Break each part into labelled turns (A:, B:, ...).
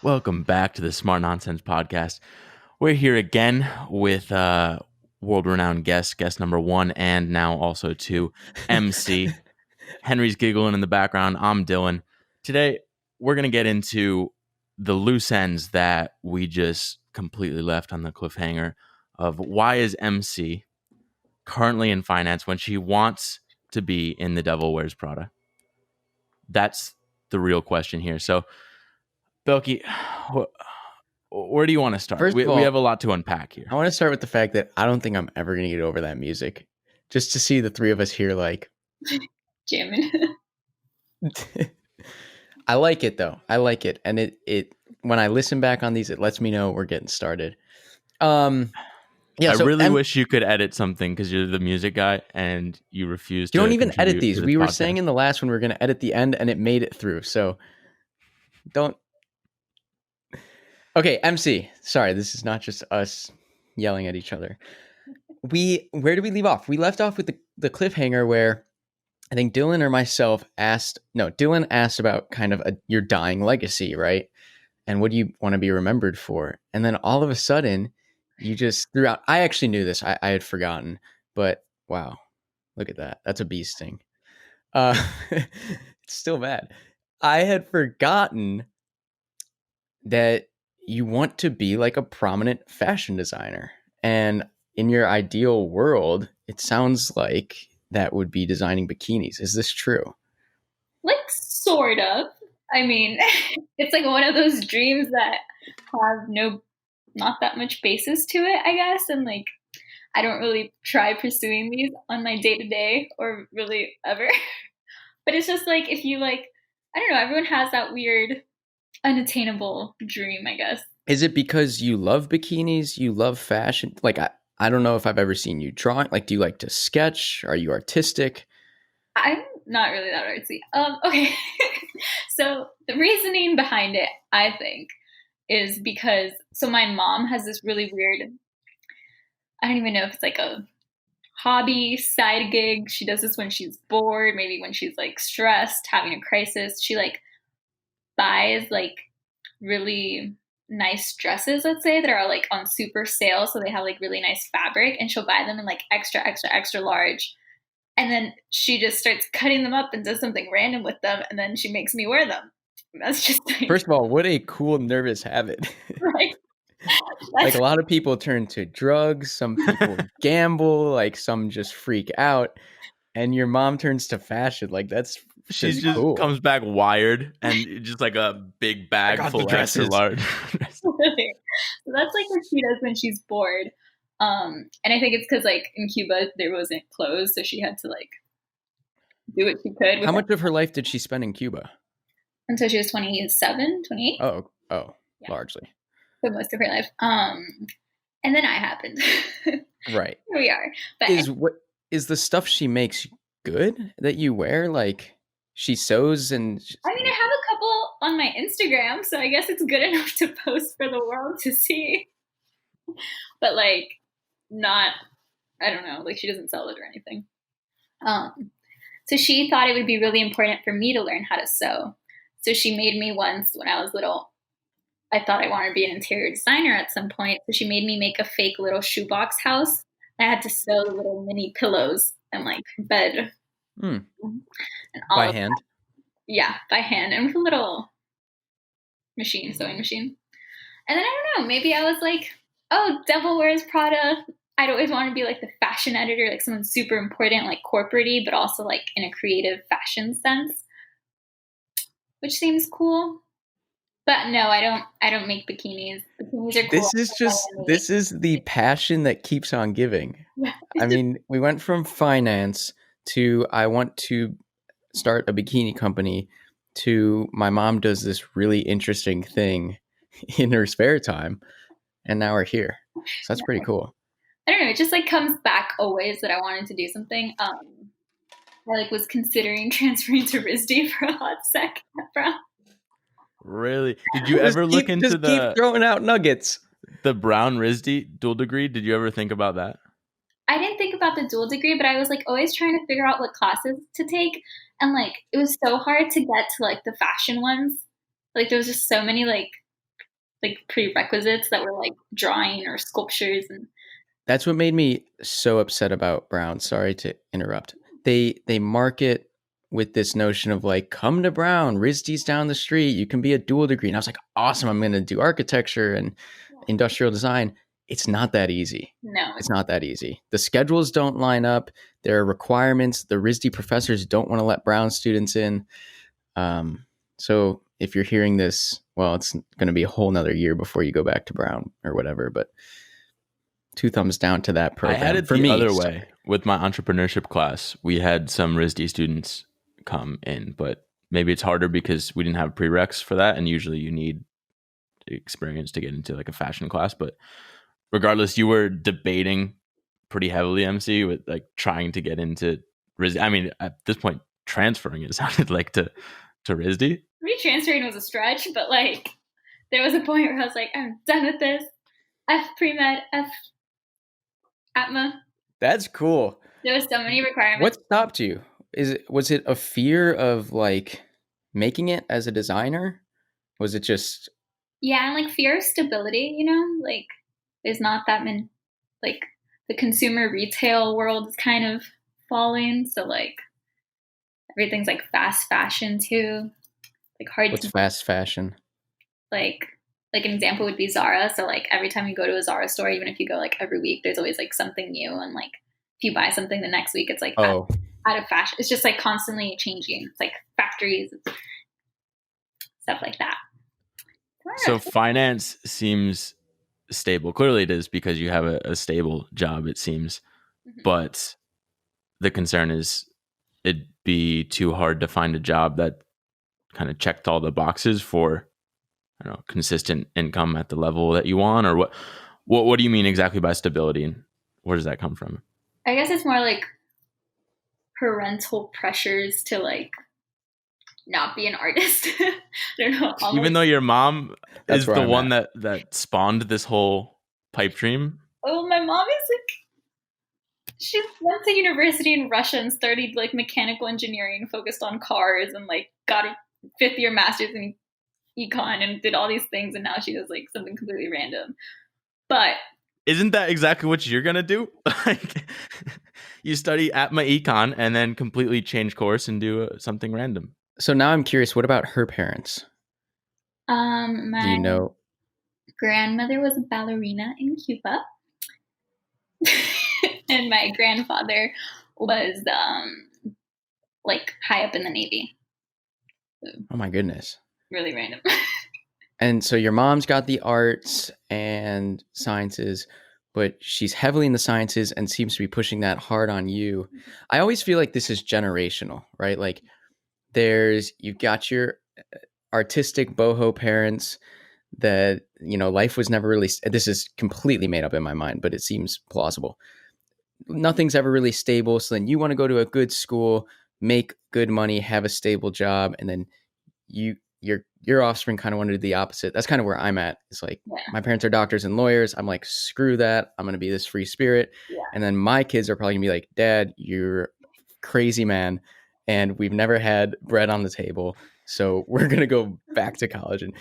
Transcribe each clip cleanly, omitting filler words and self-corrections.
A: Welcome back to the Smart Nonsense Podcast. We're here again with world-renowned guest number 1, and now also 2, MC. Henry's giggling in the background. I'm Dylan. Today, we're going to get into the loose ends that we just completely left on the cliffhanger of why is MC currently in finance when she wants to be in The Devil Wears Prada? That's the real question here. So, Belky, where do you want to start?
B: First of all,
A: we have a lot to unpack here.
B: I want to start with the fact that I don't think I'm ever going to get over that music. Just to see the three of us here, like
C: jamming.
B: I like it though. I like it, and it when I listen back on these, it lets me know we're getting started. Yeah,
A: I really wish you could edit something because you're the music guy and you refuse to.
B: You don't even edit these. We were
A: podcast.
B: saying in the last one we were going to edit the end, and it made it through. So don't. Okay, MC. Sorry, this is not just us yelling at each other. Where did we leave off? We left off with the cliffhanger where I think Dylan or myself Dylan asked about kind of your dying legacy, right? And what do you want to be remembered for? And then all of a sudden, you just threw out. I actually knew this. I had forgotten, but wow, look at that. That's a bee sting. It's still bad. I had forgotten that you want to be like a prominent fashion designer. And in your ideal world, it sounds like that would be designing bikinis. Is this true?
C: Like, sort of. I mean, it's like one of those dreams that have not that much basis to it, I guess. And like, I don't really try pursuing these on my day-to-day or really ever. But it's just like, if you like, I don't know, everyone has that weird unattainable dream, I guess.
B: Is it because you love bikinis? You love fashion? Like, I don't know if I've ever seen you drawing. Like, do you like to sketch? Are you artistic?
C: I'm not really that artsy. Okay. So the reasoning behind it, I think, is because, so my mom has this really weird, I don't even know if it's like a hobby, side gig. She does this when she's bored, maybe when she's like stressed, having a crisis. She like buys like really nice dresses, let's say, that are like on super sale. So they have like really nice fabric, and she'll buy them in like extra, extra, extra large. And then she just starts cutting them up and does something random with them. And then she makes me wear them. That's just like,
B: First of all, what a cool nervous habit.
C: right.
B: Like, a lot of people turn to drugs. Some people gamble. Like, some just freak out. And your mom turns to fashion. Like, that's
A: She just
B: cool.
A: comes back wired and just like a big bag full of extra large.
C: Really. So that's like what she does when she's bored. And I think it's because like in Cuba there wasn't clothes, so she had to like do what she could.
B: How much of her life did she spend in Cuba?
C: Until she was 27, 28.
B: Oh, yeah. Largely.
C: For most of her life. And then I happened.
B: Right.
C: Here we are. But
B: is the stuff she makes good that you wear? Like, she sews and...
C: I mean, I have a couple on my Instagram, so I guess it's good enough to post for the world to see. But like, not, I don't know, like she doesn't sell it or anything. So she thought it would be really important for me to learn how to sew. So she made me once when I was little. I thought I wanted to be an interior designer at some point. So she made me make a fake little shoebox house. I had to sew the little mini pillows and like bed.
B: And
C: all
B: by hand?
C: Yeah, by hand, and with a little sewing machine. And then I don't know, maybe I was like, oh, Devil Wears Prada. I'd always want to be like the fashion editor, like someone super important, like corporate-y, but also like in a creative fashion sense, which seems cool. But no, I don't make bikinis. Bikinis are cool.
B: This is the passion that keeps on giving.
C: Yeah.
B: I mean, we went from finance to I want to start a bikini company to my mom does this really interesting thing in her spare time, and now we're here. So that's pretty cool.
C: I don't know, it just like comes back always that I wanted to do something. I like was considering transferring to RISD for a hot sec, bro.
A: Really? Did you ever look into
B: keep throwing out nuggets?
A: The Brown RISD dual degree? Did you ever think about that?
C: I didn't think about the dual degree, but I was like always trying to figure out what classes to take. And like, it was so hard to get to like the fashion ones. Like there was just so many like like prerequisites that were like drawing or sculptures. And
B: That's what made me so upset about Brown. Sorry to interrupt. They market with this notion of like, come to Brown, RISD's down the street, you can be a dual degree. And I was like, awesome, I'm going to do architecture and industrial design. It's not that easy.
C: no,
B: It's not that easy. The schedules don't line up. There are requirements. The RISD professors don't want to let Brown students in. So if you're hearing this, well, it's going to be a whole nother year before you go back to Brown or whatever. But 2 thumbs down to that program.
A: I had it
B: for
A: the
B: me,
A: other
B: sorry.
A: way with my entrepreneurship class. We had some RISD students come in, but maybe it's harder because we didn't have prereqs for that, and usually you need experience to get into like a fashion class. But regardless, you were debating pretty heavily, MC, with like trying to get into RISD. I mean, at this point, transferring it sounded like to RISD.
C: retransferring was a stretch, but like there was a point where I was like, I'm done with this. F pre-med, F ATMA.
B: That's cool.
C: There was so many requirements.
B: What stopped you? Was it a fear of like making it as a designer? Was it just
C: Yeah, and like fear of stability, you know, like there's not that many, like the consumer retail world is kind of falling, so like everything's like fast fashion too, like hard
B: what's
C: to
B: fast fashion?
C: like an example would be Zara. So like every time you go to a Zara store, even if you go like every week, there's always like something new, and like if you buy something the next week, it's like
B: Oh,
C: out of fashion. It's just like constantly changing. It's like factories, stuff like that.
A: So finance seems stable. Clearly it is because you have a stable job, it seems.
C: Mhm.
A: But the concern is it'd be too hard to find a job that kind of checked all the boxes for, I don't know, consistent income at the level that you want, or what do you mean exactly by stability, and where does that come from?
C: I guess it's more like parental pressures to like not be an artist. I don't know.
A: Even though your mom
B: That's
A: is
B: where
A: the
B: I'm
A: one that spawned this whole pipe dream.
C: Oh, my mom is like, she went to university in Russia and studied like mechanical engineering, focused on cars, and like got a 5th-year master's in econ and did all these things, and now she does like something completely random. But
A: Isn't that exactly what you're gonna do? Like, you study at my econ and then completely change course and do something random.
B: So now I'm curious, what about her parents? Do
C: my
B: you know?
C: grandmother was a ballerina in Cuba. And my grandfather was like high up in the Navy.
B: Oh my goodness.
C: Really random.
B: And so your mom's got the arts and sciences, but she's heavily in the sciences and seems to be pushing that hard on you. I always feel like this is generational, right? Like you've got your artistic boho parents that, you know, life was never really, this is completely made up in my mind, but it seems plausible. Nothing's ever really stable. So then you want to go to a good school, make good money, have a stable job, and then your offspring kind of want to do the opposite. That's kind of where I'm at. It's like
C: Yeah.
B: my parents are doctors and lawyers. I'm like, screw that. I'm gonna be this free spirit.
C: Yeah.
B: And then my kids are probably gonna be like, Dad, you're crazy man, and we've never had bread on the table, so we're gonna go back to college. And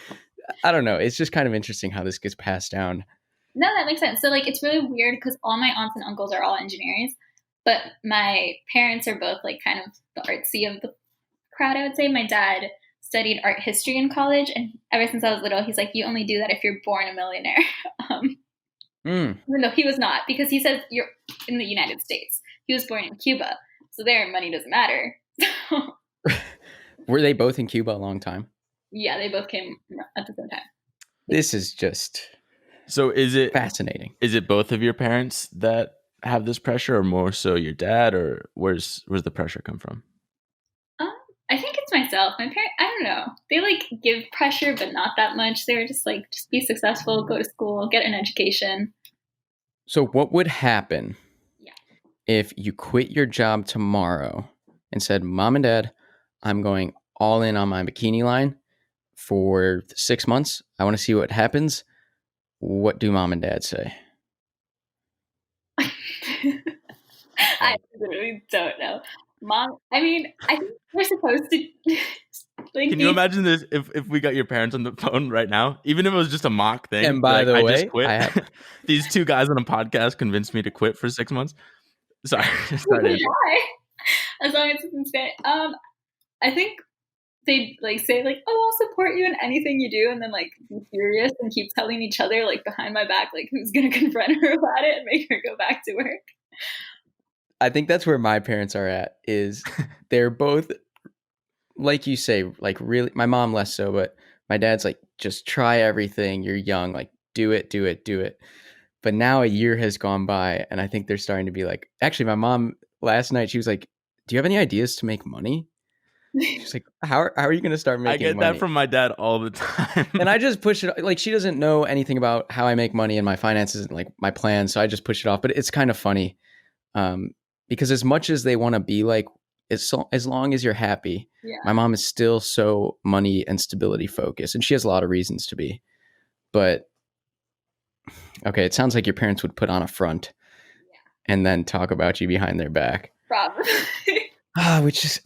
B: I don't know. It's just kind of interesting how this gets passed down.
C: No, that makes sense. So like it's really weird because all my aunts and uncles are all engineers, but my parents are both like kind of the artsy of the crowd, I would say. My dad studied art history in college, and ever since I was little, he's like, you only do that if you're born a millionaire. Even though he was not, because he says you're in the United States. He was born in Cuba, so there money doesn't matter.
B: Were they both in Cuba a long time?
C: Yeah, they both came at the same time.
B: This is just
A: So is it
B: fascinating.
A: Is it both of your parents that have this pressure, or more so your dad, or where's the pressure come from?
C: I think it's myself. My parents, I don't know. They like give pressure, but not that much. They're just like, just be successful, go to school, get an education.
B: So what would happen
C: Yeah.
B: if you quit your job tomorrow and said, Mom and Dad, I'm going all in on my bikini line for 6 months. I want to see what happens. What do Mom and Dad say?
C: I literally don't know. Mom, I mean, I think we're supposed to Like,
A: Can you imagine this if we got your parents on the phone right now? Even if it was just a mock thing.
B: And by
A: like,
B: the
A: I
B: way,
A: just quit.
B: I have
A: These two guys on a podcast convinced me to quit for 6 months. Sorry. Sorry. Andrew.
C: as long as it's in Spanish. I think they'd like say like, "Oh, I'll support you in anything you do," and then like be furious and keep telling each other like behind my back like who's gonna confront her about it and make her go back to work.
B: I think that's where my parents are at. Is they're both like you say, like really. My mom less so, but my dad's like, just try everything. You're young, like do it, do it, do it. But now a year has gone by, and I think they're starting to be like. Actually, my mom last night she was like, "Do you have any ideas to make money?" She's like, how are you going to start making
A: I get
B: money?
A: that from my dad all the time.
B: And I just push it. Like, she doesn't know anything about how I make money and my finances and like my plans. So I just push it off. But it's kind of funny because as much as they want to be like, as long as you're happy,
C: Yeah.
B: my mom is still so money and stability focused. And she has a lot of reasons to be. But okay, it sounds like your parents would put on a front and then talk about you behind their back.
C: Probably.
B: Which is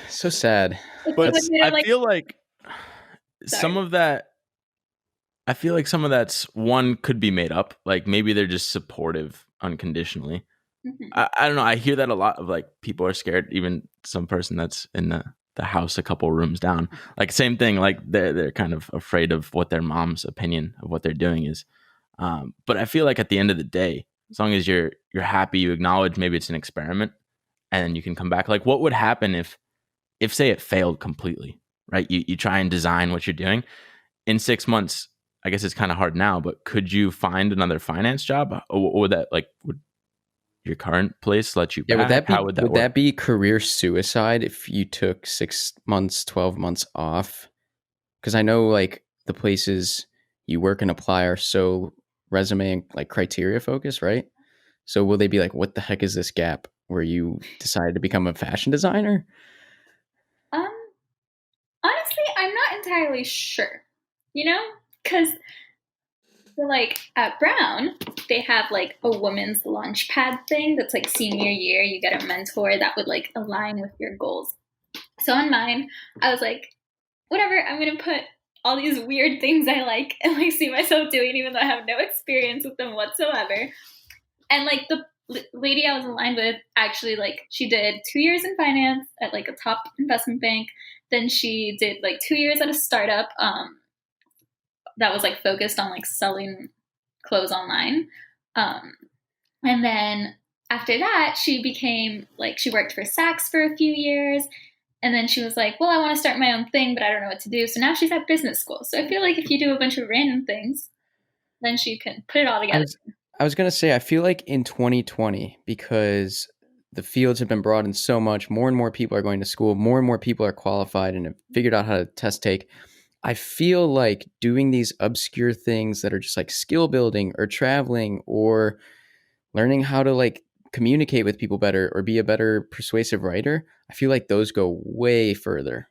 B: so sad.
A: But I
C: like,
A: feel like
C: Sorry.
A: some of that, I feel like some of that's one could be made up. Like maybe they're just supportive unconditionally.
C: Mhm.
A: I don't know. I hear that a lot of like people are scared. Even some person that's in the house a couple rooms down. Like same thing. Like they're kind of afraid of what their mom's opinion of what they're doing is. But I feel like at the end of the day, as long as you're happy, you acknowledge maybe it's an experiment, and then you can come back. Like what would happen if say it failed completely, right? You try and design what you're doing in 6 months. I guess it's kind of hard now, but could you find another finance job, or would that would your current place let you back?
B: Yeah, would that be,
A: How would that work?
B: that be career suicide if you took 6 months, 12 months off? Because I know like the places you work and apply are so resume and like criteria focused, right? So will they be like, what the heck is this gap where you decided to become a fashion designer?
C: Honestly, I'm not entirely sure. You know, because like at Brown, they have like a women's lunch pad thing that's like senior year. You get a mentor that would like align with your goals. So on mine, I was like, whatever, I'm gonna put all these weird things I like and like see myself doing, even though I have no experience with them whatsoever. And like the lady I was aligned with, actually, like she did 2 years in finance at like a top investment bank. Then she did like 2 years at a startup that was like focused on like selling clothes online. And then after that, she became like, she worked for Saks for a few years. And then she was like, well, I want to start my own thing, but I don't know what to do. So now she's at business school. So I feel like if you do a bunch of random things, then she can put it all together.
B: I was going to say, I feel like in 2020, because the fields have been broadened so much, more and more people are going to school, more and more people are qualified and have figured out how to test take. I feel like doing these obscure things that are just like skill building or traveling or learning how to like communicate with people better or be a better persuasive writer, I feel like those go way further.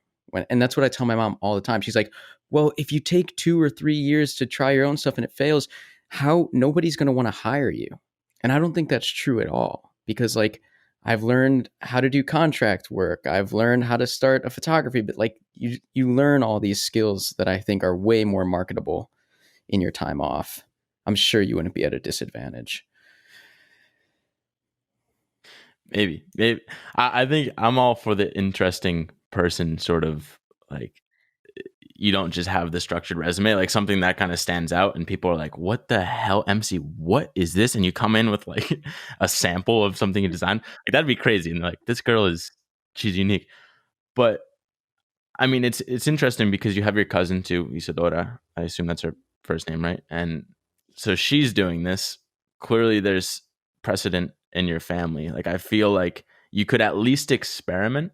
B: And that's what I tell my mom all the time. She's like, well, if you take 2 or 3 years to try your own stuff and it fails, how nobody's going to want to hire you. And I don't think that's true at all, because like I've learned how to do contract work. I've learned how to start a photography, but like you learn all these skills that I think are way more marketable in your time off. I'm sure you wouldn't be at a disadvantage.
A: Maybe. I think I'm all for the interesting person sort of like, you don't just have the structured resume, like something that kind of stands out and people are like, what the hell, MC, what is this? And you come in with like a sample of something you designed. Like that'd be crazy. And like, this girl she's unique. But I mean, it's interesting because you have your cousin too, Isadora. I assume that's her first name, right? And so she's doing this. Clearly there's precedent in your family. Like I feel like you could at least experiment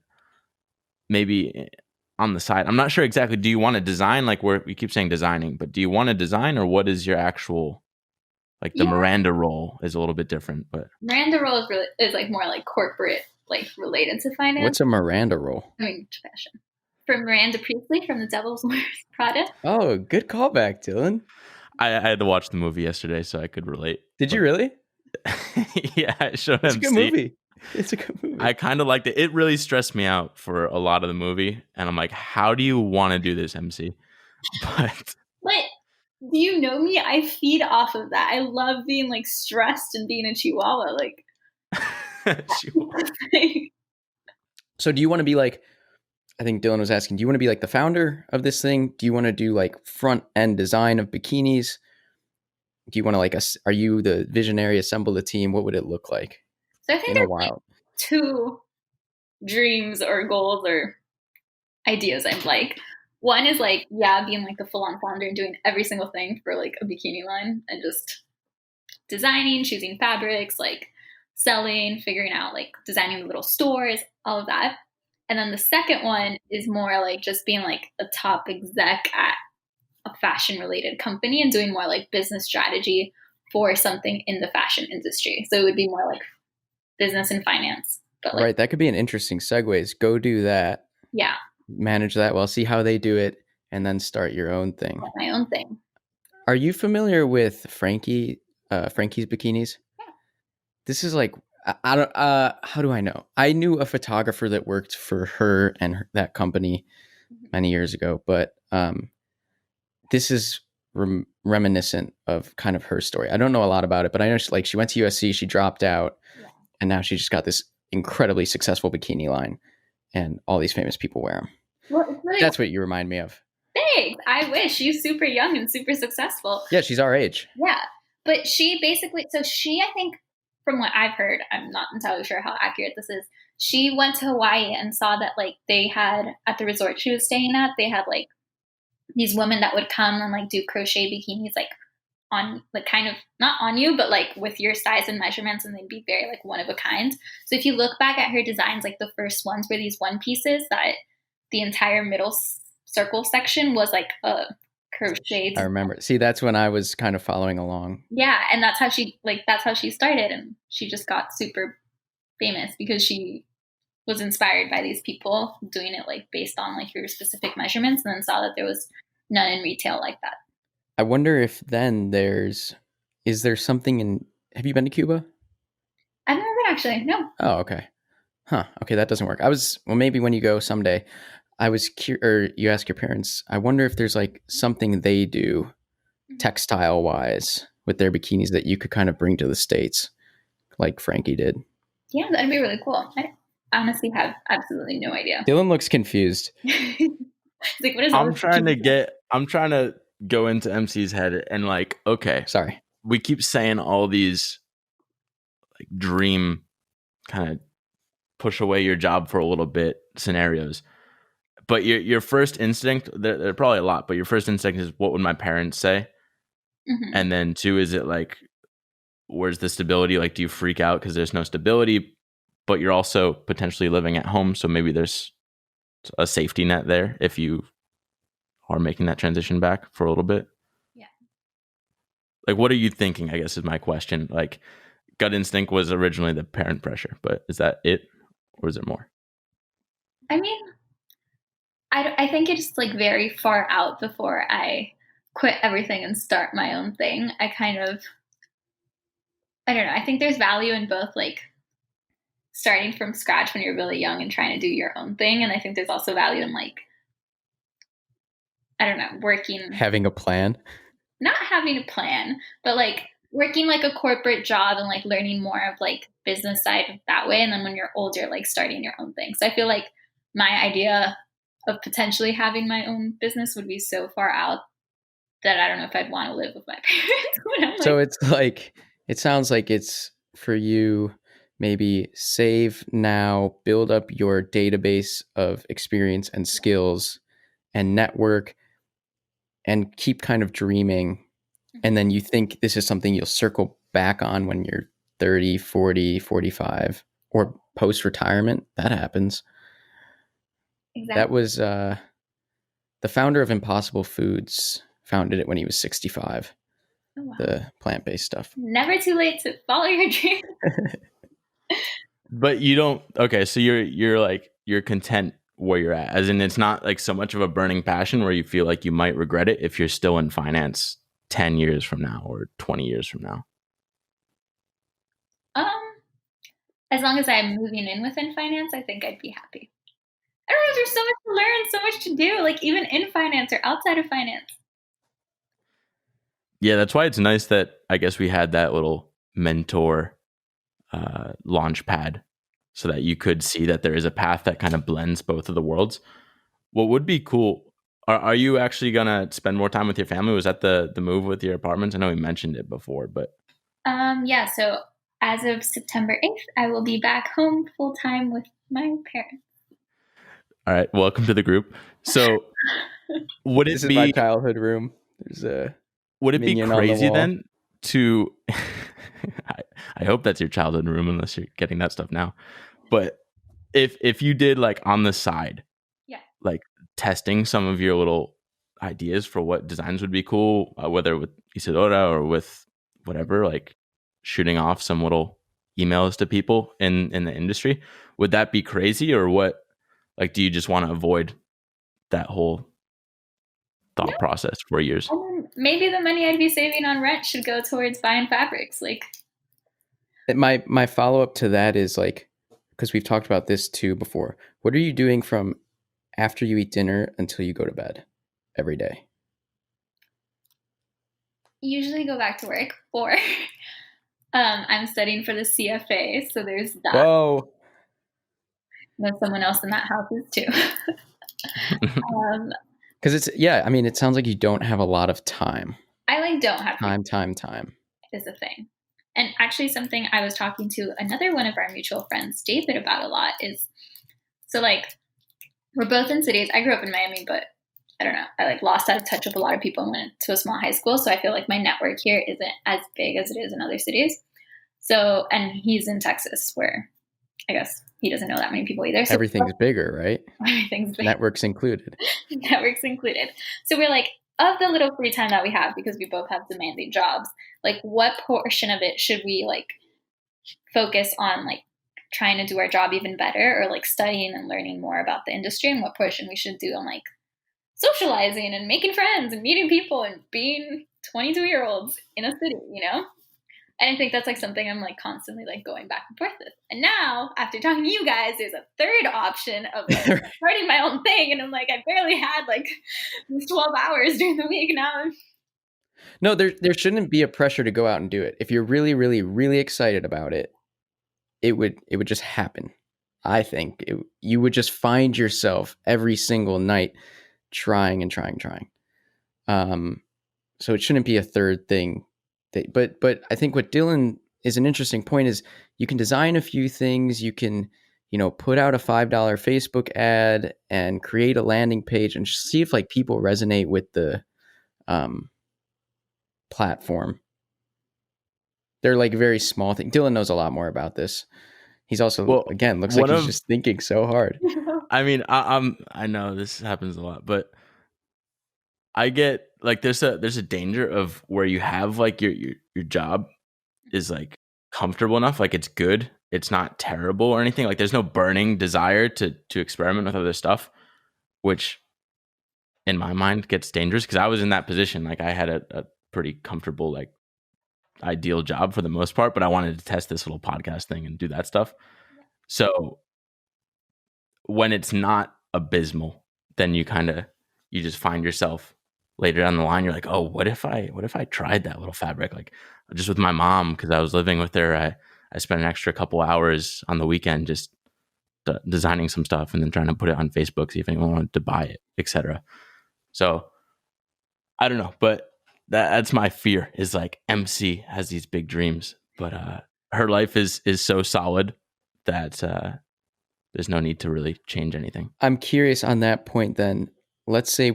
A: maybe on the side. I'm not sure exactly. Do you want to design? Like we keep saying designing, but do you want to design, or what is your actual, like the Miranda role is a little bit different, but
C: Miranda role is like more like corporate, like related to finance.
B: What's a Miranda role?
C: I mean, fashion. From Miranda Priestley from The Devil's Wears Prada.
B: Oh, good callback, Dylan.
A: I had to watch the movie yesterday so I could relate.
B: Did you really?
A: Yeah, I showed
B: It's a good movie. It's a good movie.
A: I kind of liked it. It really stressed me out for a lot of the movie, and I'm like, how do you want to do this, MC? But
C: do you know me? I feed off of that. I love being like stressed and being a chihuahua. Like,
B: so do you want to be like, I think Dylan was asking, do you want to be like the founder of this thing? Do you want to do like front end design of bikinis? Do you want to like, are you the visionary, assemble the team? What would it look like?
C: So I think there's like two dreams or goals or ideas I'm like. One is like, yeah, being like the full-on founder and doing every single thing for like a bikini line and just designing, choosing fabrics, like selling, figuring out like designing the little stores, all of that. And then the second one is more like just being like a top exec at a fashion related company and doing more like business strategy for something in the fashion industry. So it would be more like business and finance. But like,
B: right, that could be an interesting segues. Go do that.
C: Yeah.
B: Manage that well, see how they do it, and then start your own thing.
C: My own thing.
B: Are you familiar with Frankie's bikinis?
C: Yeah.
B: This is like, I don't. How do I know? I knew a photographer that worked for her and that company many years ago, but this is reminiscent of kind of her story. I don't know a lot about it, but I know she went to USC, she dropped out, and now she just got this incredibly successful bikini line, and all these famous people wear them.
C: Well, really
B: That's what you remind me of.
C: Thanks. I wish. She's super young and super successful.
B: Yeah, she's our age.
C: Yeah. But she basically, I think, from what I've heard, I'm not entirely sure how accurate this is. She went to Hawaii and saw that like they had, at the resort she was staying at, they had like these women that would come and like do crochet bikinis like on like kind of not on you, but like with your size and measurements, and they'd be very like one of a kind. So if you look back at her designs, like the first ones were these one pieces that the entire middle circle section was like a crochet.
B: I remember. See, that's when I was kind of following along.
C: Yeah, and that's how she started, and she just got super famous because she was inspired by these people doing it like based on like your specific measurements, and then saw that there was none in retail like that.
B: I wonder if then is there something in, have you been to Cuba?
C: I've never been actually, no.
B: Oh, okay. Huh. Okay, that doesn't work. Maybe when you go someday, or you ask your parents, I wonder if there's like something they do textile wise with their bikinis that you could kind of bring to the States like Frankie did.
C: Yeah, that'd be really cool. I honestly have absolutely no idea.
B: Dylan looks confused.
C: Like, what is
A: I'm trying to go into MC's head and like, okay,
B: sorry.
A: We keep saying all these like dream kind of push away your job for a little bit scenarios. But your first instinct, there are probably a lot, but your first instinct is, what would my parents say?
C: Mm-hmm.
A: And then two, is it like, where's the stability? Like, do you freak out because there's no stability, but you're also potentially living at home, so maybe there's a safety net there if you are making that transition back for a little bit?
C: Yeah.
A: Like, what are you thinking, I guess, is my question. Like, gut instinct was originally the parent pressure, but is that it, or is there more?
C: I mean, I think it's like very far out before I quit everything and start my own thing. I don't know. I think there's value in both like starting from scratch when you're really young and trying to do your own thing. And I think there's also value in like, I don't know, having
B: a plan,
C: not having a plan, but like working like a corporate job and like learning more of like business side that way. And then when you're older, like starting your own thing. So I feel like my idea of potentially having my own business would be so far out that I don't know if I'd want to live with my parents.
B: So it's like, it sounds like it's for you, maybe save now, build up your database of experience and skills and network and keep kind of dreaming. Mm-hmm. And then you think this is something you'll circle back on when you're 30, 40, 45 or post-retirement. That happens. Exactly. That was the founder of Impossible Foods founded it when he was 65. Oh, wow. The plant-based stuff.
C: Never too late to follow your dream.
A: But you don't. Okay, so you're content where you're at, as in it's not like so much of a burning passion where you feel like you might regret it if you're still in finance 10 years from now or 20 years from now.
C: as long as I'm moving in within finance, I think I'd be happy. I don't know, there's so much to learn, so much to do, like even in finance or outside of finance.
A: Yeah, that's why it's nice that I guess we had that little mentor launch pad so that you could see that there is a path that kind of blends both of the worlds. What would be cool, are you actually going to spend more time with your family? Was that the move with your apartments? I know we mentioned it before, but.
C: Yeah, so as of September 8th, I will be back home full time with my parents.
A: All right, welcome to the group. So would
B: This
A: it
B: is my
A: be
B: childhood room. There's a
A: would it be
B: minion on the
A: crazy
B: wall.
A: then to I hope that's your childhood room unless you're getting that stuff now. But if you did like on the side,
C: Yeah.
A: like testing some of your little ideas for what designs would be cool, whether with Isadora or with whatever, like shooting off some little emails to people in the industry, would that be crazy or what? Like, do you just want to avoid that whole thought process for years?
C: I mean, maybe the money I'd be saving on rent should go towards buying fabrics. Like,
B: My follow up to that is like, because we've talked about this too before. What are you doing from after you eat dinner until you go to bed every day?
C: usually go back to work, or I'm studying for the CFA, so there's that.
B: Whoa.
C: There's someone else in that house is too.
B: Because it sounds like you don't have a lot of time.
C: I like don't have
B: time
C: is a thing. And actually something I was talking to another one of our mutual friends, David, about a lot is, so like, we're both in cities. I grew up in Miami, but I don't know. I like lost out of touch with a lot of people and went to a small high school. So I feel like my network here isn't as big as it is in other cities. So, and he's in Texas where I guess he doesn't know that many people either. So
B: everything's bigger, right?
C: Everything's bigger.
B: Networks included.
C: Networks included. So we're like, of the little free time that we have, because we both have demanding jobs, like what portion of it should we like focus on like trying to do our job even better or like studying and learning more about the industry, and what portion we should do on like socializing and making friends and meeting people and being 22-year-olds in a city, you know? And I think that's like something I'm like constantly like going back and forth with. And now after talking to you guys, there's a third option of like starting my own thing. And I'm like, I barely had like these 12 hours during the week now.
B: No, there shouldn't be a pressure to go out and do it. If you're really, really, really excited about it, it would just happen. I think you would just find yourself every single night trying and trying. So it shouldn't be a third thing. But I think what Dylan is an interesting point is you can design a few things. You can, put out a $5 Facebook ad and create a landing page and see if like people resonate with the platform. They're like very small things. Dylan knows a lot more about this. He's also, again, looks like he's just thinking so hard.
A: I mean, I know this happens a lot, but I get like there's a danger of where you have like your job is like comfortable enough, like it's good, it's not terrible or anything. Like there's no burning desire to experiment with other stuff, which in my mind gets dangerous because I was in that position. Like I had a pretty comfortable, like ideal job for the most part, but I wanted to test this little podcast thing and do that stuff. So when it's not abysmal, then you just find yourself later down the line. You're like, oh, what if I tried that little fabric? Like just with my mom, because I was living with her, I spent an extra couple hours on the weekend just designing some stuff and then trying to put it on Facebook, see if anyone wanted to buy it, etc. So I don't know, but that's my fear is like MC has these big dreams, but her life is so solid that there's no need to really change anything.
B: I'm curious on that point then. Let's say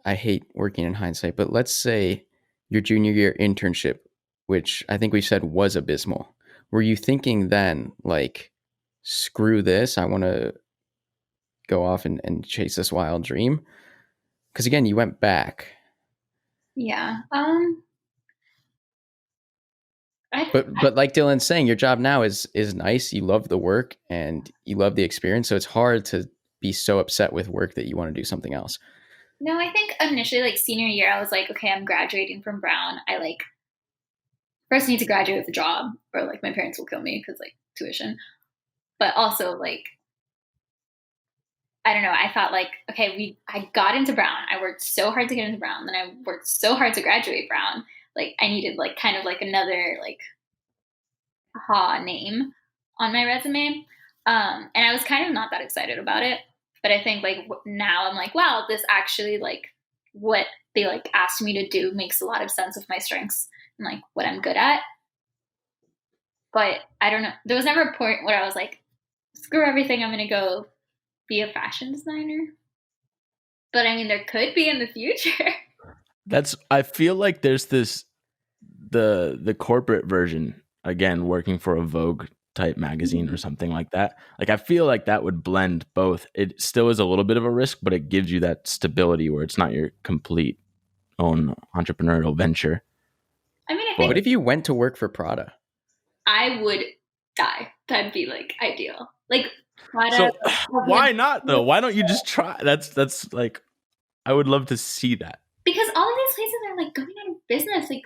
B: I hate working in hindsight, but let's say your junior year internship, which I think we said was abysmal. Were you thinking then, like, screw this, I want to go off and chase this wild dream? Because again, you went back.
C: Yeah.
B: But like Dylan's saying, your job now is nice. You love the work and you love the experience. So it's hard to be so upset with work that you want to do something else.
C: No, I think initially, like senior year, I was like, okay, I'm graduating from Brown. I like first need to graduate with a job, or like my parents will kill me because like tuition. but also like, I don't know. I thought like, okay, I got into Brown. I worked so hard to get into Brown. Then I worked so hard to graduate Brown. Like I needed like kind of like another like name on my resume. And I was kind of not that excited about it. But I think like now I'm like, wow, this actually like what they like asked me to do makes a lot of sense with my strengths and like what I'm good at. But I don't know. There was never a point where I was like, screw everything. I'm going to go be a fashion designer. But I mean, there could be in the future.
A: I feel like there's the corporate version, again, working for a Vogue type magazine or something like that. Like I feel like that would blend both. It still is a little bit of a risk, but it gives you that stability where it's not your complete own entrepreneurial venture.
C: I mean, I
B: But
C: think
B: what if you went to work for Prada?
C: I would die. That'd be like ideal. Like Prada.
A: So why not though? Why don't you just try? That's like, I would love to see that.
C: Because all of these places are like going out of business. Like,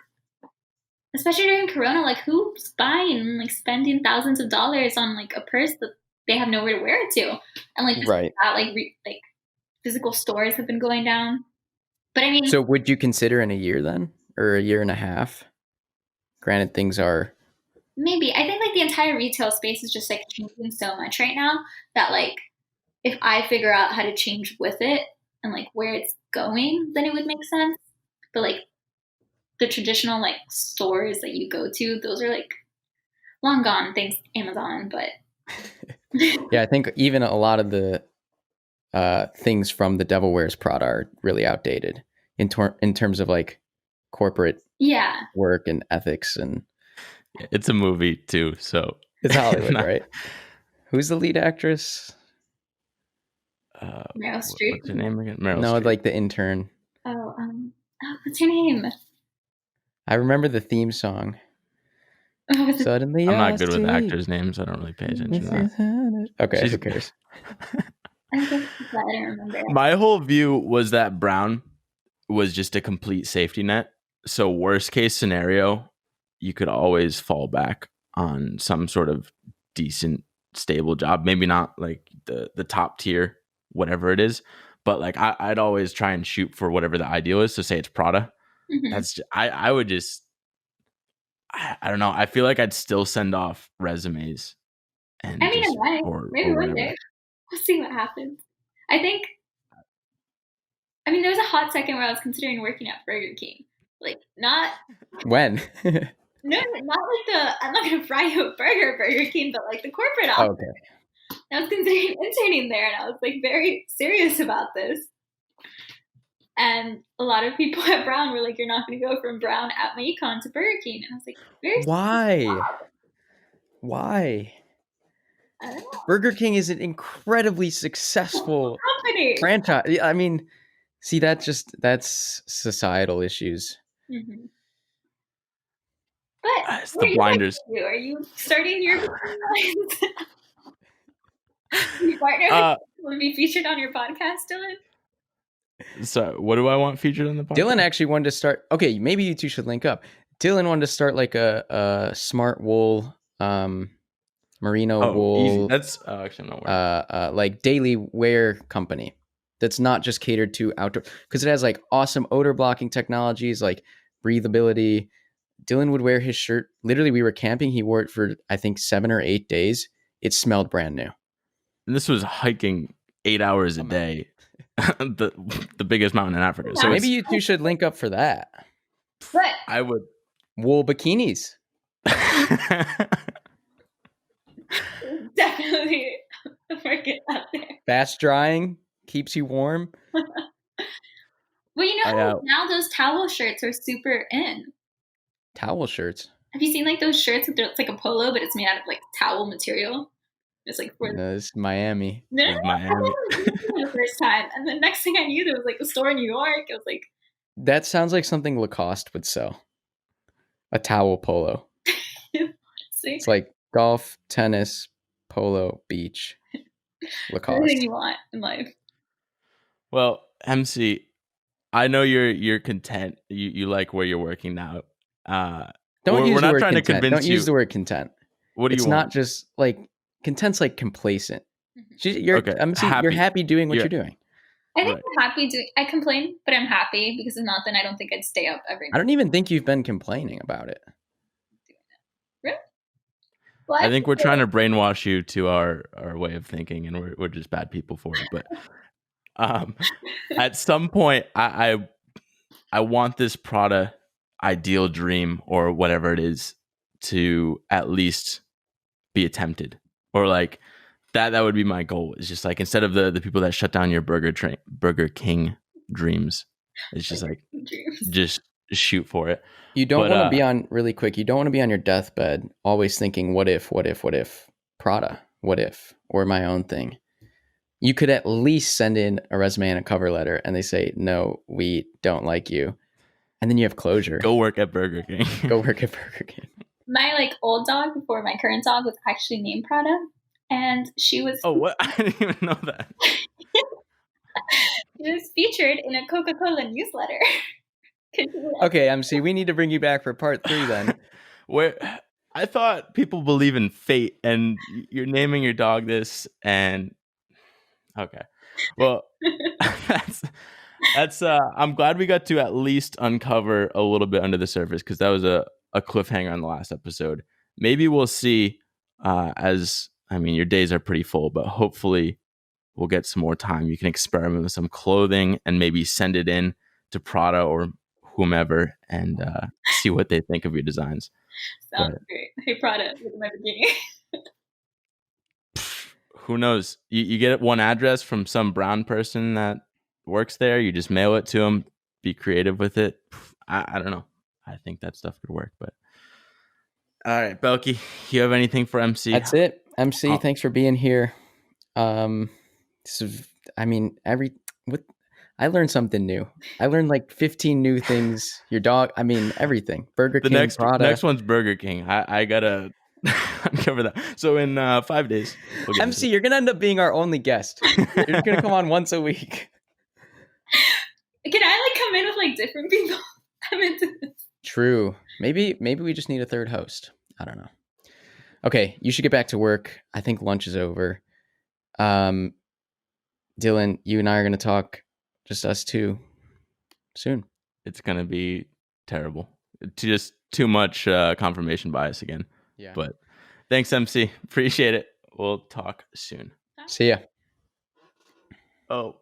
C: especially during Corona, like who's buying like spending thousands of dollars on like a purse that they have nowhere to wear it to, and like just
B: Right.
C: that, like physical stores have been going down. But I mean,
B: So would you consider in a year then, or a year and a half? Granted, things are.
C: maybe I think like the entire retail space is just like changing so much right now that like if I figure out how to change with it and like where it's going, then it would make sense. But like the traditional like stores that you go to, those are like long gone, thanks Amazon. But
B: Yeah, I think even a lot of the things from the Devil Wears Prada are really outdated in terms of like corporate
C: yeah,
B: work and ethics, and
A: It's a movie too, so
B: it's Hollywood,
A: Not-
B: right? Who's the lead actress?
C: Meryl Streep.
A: What's her name again? Meryl
B: No,
A: Streep.
B: like the intern.
C: What's her name?
B: I remember the theme song.
C: Oh, was it-
B: Suddenly,
A: I'm
B: I
A: not good with
B: see.
A: actors' names. I don't really pay attention to that.
B: Okay,
A: She's-
B: who cares?
C: I think I don't remember.
A: My whole view was that Brown was just a complete safety net. So worst case scenario, you could always fall back on some sort of decent, stable job. Maybe not like the top tier, whatever it is, but like I'd always try and shoot for whatever the ideal is. So say it's Prada.
C: Mhm.
A: That's I would just I don't know. I feel like I'd still send off resumes. And
C: I mean,
A: just-
C: it might.
A: or
C: Maybe one
A: whatever.
C: day. We'll see what happens. I think. I mean, there was a hot second where I was considering working at Burger King. Like, not
B: When?
C: no, not like the I'm not gonna fry you a Burger King, but like the corporate
B: Oh,
C: office.
B: okay.
C: I was considering interning there, and I was like very serious about this. And a lot of people at Brown were like, "You're not going to go from Brown at my econ to Burger King," and I was like, "Very
B: Why? Why?
C: I don't know,
B: Burger King is an incredibly successful
C: company."
B: franchise. I mean, see, that's societal issues.
C: Mhm. But
A: It's
C: what
A: the
C: are you
A: blinders.
C: going to do? Are you starting your lines? Your partner will be featured on your podcast, Dylan?
A: So what do I want featured on the podcast?
B: Dylan actually wanted to start. Okay, maybe you two should link up. Dylan wanted to start like a smart wool, merino wool.
A: Easy. That's actually I'm not worried.
B: Like daily wear company that's not just catered to outdoor, because it has like awesome odor blocking technologies like breathability. Dylan would wear his shirt. Literally, we were camping. He wore it for I think 7 or 8 days. It smelled brand new.
A: And this was hiking 8 hours a day, the biggest mountain in Africa. So
B: Maybe you two should link up for that.
C: But
A: I would.
B: Wool bikinis.
C: definitely a market out there.
B: Fast drying, keeps you warm.
C: Well, you
B: I
C: know,
B: know.
C: now those towel shirts are super in.
B: Towel shirts.
C: Have you seen like those shirts that it's like a polo, but it's made out of like towel material? It's like for
B: No, this is Miami.
C: no,
A: This is
C: no, no, I
A: Miami.
C: wasn't thinking the first time, and the next thing I knew, there was like a store in New York. I was like,
B: That sounds like something Lacoste would sell. A towel polo.
C: see,
B: It's like golf, tennis, polo, beach,
C: everything
B: Lacoste.
C: you want in life.
A: Well, MC, I know you're content. You like where you're working now.
B: Don't
A: we're
B: use the
A: not
B: word
A: trying to
B: content.
A: convince
B: Don't
A: you.
B: use the word content.
A: What do
B: It's
A: you
B: not
A: want?
B: just like Content's like complacent.
C: Mhm.
B: You're
A: Okay,
B: MC, you're
A: happy.
B: happy doing what
A: Yeah.
B: you're doing.
C: I think
A: Right.
C: I'm happy doing. I complain, but I'm happy because if not, then I don't think I'd stay up every
B: I
C: night.
B: don't even think you've been complaining about it.
C: Really? Well,
A: I think we're trying to brainwash you to our way of thinking, and we're just bad people for it. But at some point, I want this Prada ideal dream or whatever it is to at least be attempted, or like that would be my goal. It's just like instead of the people that shut down your Burger King dreams, it's just like
C: dreams.
A: just shoot for it.
B: You don't
A: But,
B: want to be on really quick. You don't want to be on your deathbed always thinking, what if Prada, what if, or my own thing. You could at least send in a resume and a cover letter and they say, no, we don't like you. And then you have closure.
A: Go work at Burger King.
B: Go work at Burger King.
C: My like old dog before my current dog was actually named Prada, and she was
A: Oh, what? I didn't even know that.
C: she was featured in a Coca-Cola newsletter.
B: Okay, MC, we need to bring you back for part 3 then.
A: Where I thought people believe in fate, and you're naming your dog this, and okay, well, that's. I'm glad we got to at least uncover a little bit under the surface, because that was a cliffhanger on the last episode. Maybe we'll see. As I mean, your days are pretty full, but hopefully we'll get some more time. You can experiment with some clothing and maybe send it in to Prada or whomever and see what they think of your designs.
C: Sounds great. Hey, Prada, look at my bikini.
A: Who knows? You get one address from some brown person that works there. You just mail it to them. Be creative with it. I don't know. I think that stuff could work. But all right, Belky, you have anything for MC?
B: That's it. MC, thanks for being here. I learned something new. I learned like 15 new things. Your dog, everything. Burger King, Prada.
A: Next one's Burger King. I gotta uncover that. So in 5 days, we'll
B: MC, you're gonna end up being our only guest. You're gonna come on once a week.
C: Can I like come in with like different people? I'm into this.
B: True. Maybe we just need a third host. I don't know. Okay, you should get back to work. I think lunch is over. Dylan, you and I are gonna talk, just us two, soon.
A: It's gonna be terrible. Just too much confirmation bias again.
B: Yeah.
A: But thanks, MC. Appreciate it. We'll talk soon.
B: See ya.
A: Oh.